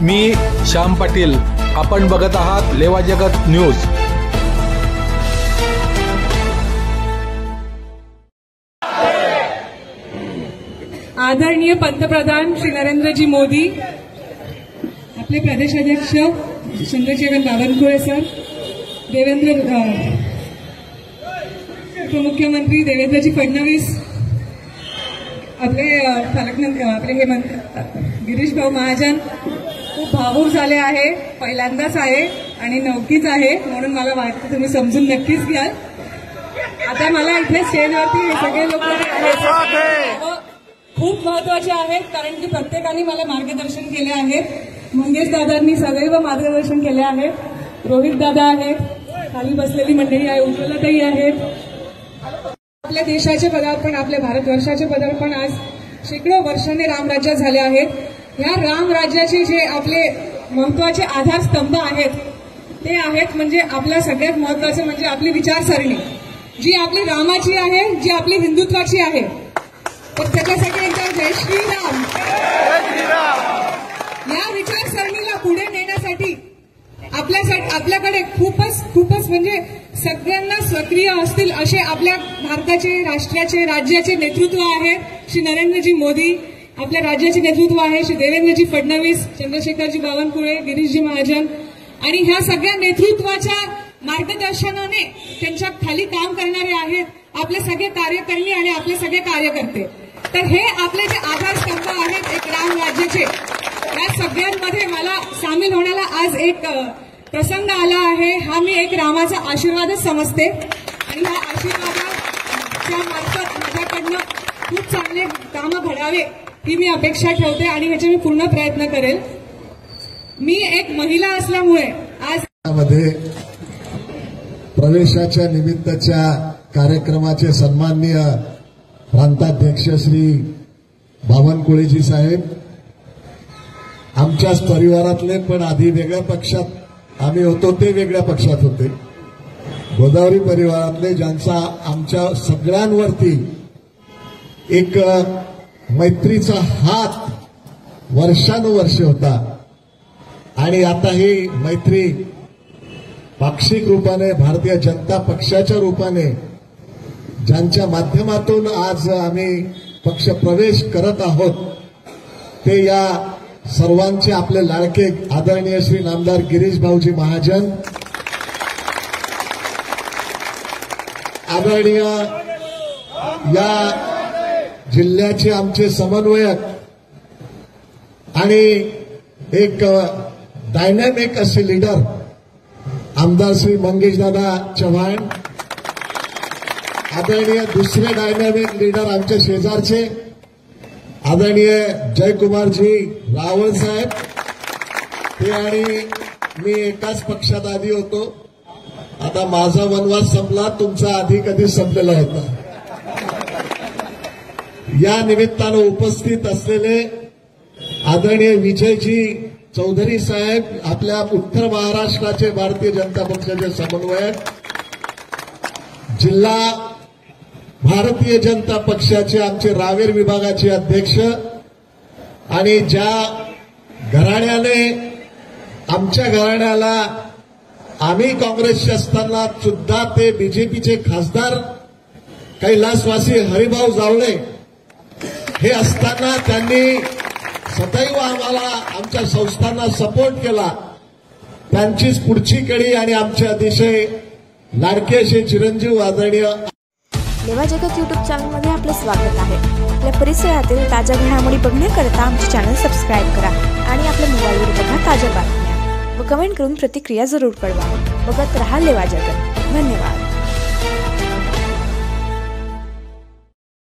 मी श्याम पाटील, आपण बघत आहात लेवा जगत न्यूज। आदरणीय पंतप्रधान श्री नरेंद्रजी मोदी, आपले प्रदेशाध्यक्ष चंद्रशेखर बावनकुळे सर, उपमुख्यमंत्री देवेंद्रजी फडणवीस, आपले गिरीश भाऊ महाजन खूप भावूक झाले आहे। पहिल्यांदाच आहे आणि नवकीच आहे, म्हणून मला वाटतं तुम्ही समजून नक्कीच घ्याल। आता मला इथे स्टेजवरती हे सगळे लोक खूप महत्वाचे आहेत, कारण की प्रत्येकाने मला मार्गदर्शन केले आहे। मंगेश दादांनी सदैव मार्गदर्शन केले आहे। रोहित दादा आहेत, खाली बसलेली मंडळी आहे, उज्ज्वलाताई आहेत। आपल्या देशाचे पदार्पण, आपल्या भारतवर्षाचे पदार्पण आज शेकडो वर्षांनी रामराज्यात झाले आहेत। या रामराज्याचे जे आपले महत्वाचे आधारस्तंभ आहेत ते आहेत म्हणजे आपल्या सगळ्यात महत्वाचं म्हणजे आपली विचारसरणी, जी आपली रामाची आहे, जी आपली हिंदुत्वाची आहे। तर त्याच्यासाठी एकदा जय श्रीराम। या विचारसरणीला पुढे नेण्यासाठी आपल्याकडे खूपच म्हणजे सगळ्यांना सक्रिय असतील असे आपल्या भारताचे, राष्ट्राचे, राज्याचे नेतृत्व आहे श्री नरेंद्रजी मोदी। आपल्या राज्याचे नेतृत्व आहे श्री देवेंद्रजी फडणवीस, चंद्रशेखरजी बावनकुळे, गिरीशजी महाजन, आणि ह्या सगळ्या नेतृत्वाच्या मार्गदर्शनाने त्यांच्या खाली काम करणारे आहेत आपले सगळे कार्यकर्ते आणि आपले सगळे कार्यकर्ते। तर हे आपले जे आधारस्तंभ आहेत एक राम राज्याचे, या सगळ्यांमध्ये मला सामील होण्याला आज एक प्रसंग आला आहे। हा मी एक रामाचा आशीर्वादच समजते आणि ह्या आशीर्वादाच्या मार्फत माझ्याकडनं खूप चांगले कामं घडावे ही मी अपेक्षा ठेवते आणि ह्याचे मी पूर्ण प्रयत्न करेल। मी एक महिला असल्यामुळे आज मध्ये प्रवेशाच्या निमित्ताच्या कार्यक्रमाचे सन्माननीय प्रांताध्यक्ष श्री बावनकुळेजी साहेब, आमच्याच परिवारातले पण आधी वेगळ्या पक्षात आम्ही होतो, ते वेगळ्या पक्षात होते, गोदावरी परिवारातले, ज्यांचा आमच्या सगळ्यांवरती एक मैत्रीचा हात वर्षानुवर्ष होता आणि आता ही मैत्री पाक्षिक रूपाने भारतीय जनता पक्षाच्या रूपाने ज्यांच्या माध्यमातून आज आम्ही पक्ष प्रवेश करत आहोत ते या सर्वांचे आपले लाडके आदरणीय श्री नामदार गिरीश भाऊजी महाजन, आदरणीय या जिल्ह्याचे आमचे समन्वयक आणि एक डायनॅमिक असे लीडर आमदार श्री मंगेशदादा चव्हाण, आदरणीय दुसरे डायनॅमिक लीडर आमच्या शेजारचे आदरणीय जयकुमारजी रावळ साहेब, ते आणि मी एकाच पक्षात आधी होतो, आता माझा वनवास संपला, तुमचा आधी कधी संपलेला होता। या निमित्तानं उपस्थित असलेले आदरणीय विजयजी चौधरी साहेब, आपल्या उत्तर महाराष्ट्राचे भारतीय जनता पक्षाचे समन्वयक, जिल्हा भारतीय जनता पक्षाचे आमचे रावेर विभागाचे अध्यक्ष, आणि ज्या घराण्याने आमच्या घराण्याला आम्ही काँग्रेसचे असताना सुद्धा ते बीजेपीचे खासदार कैलासवासी हरिभाऊ जावळे हे असताना त्यांनी सदैव आम्हाला आमच्या संस्थांना सपोर्ट केला, त्यांचीच पुढची कडी आणि आमचे अतिशय लाडके असे चिरंजीव आदरणीय लेवा जगत यूट्यूब चॅनलमध्ये आपलं स्वागत आहे। आपल्या परिसरातील ताज्या घडामोडी बघण्याकरता आमचे चॅनल सबस्क्राईब करा आणि आपल्या मोबाईलवर बघा ताज्या बातम्या व कमेंट करून प्रतिक्रिया जरूर कळवा। बघत रहा लेवा जगत। धन्यवाद।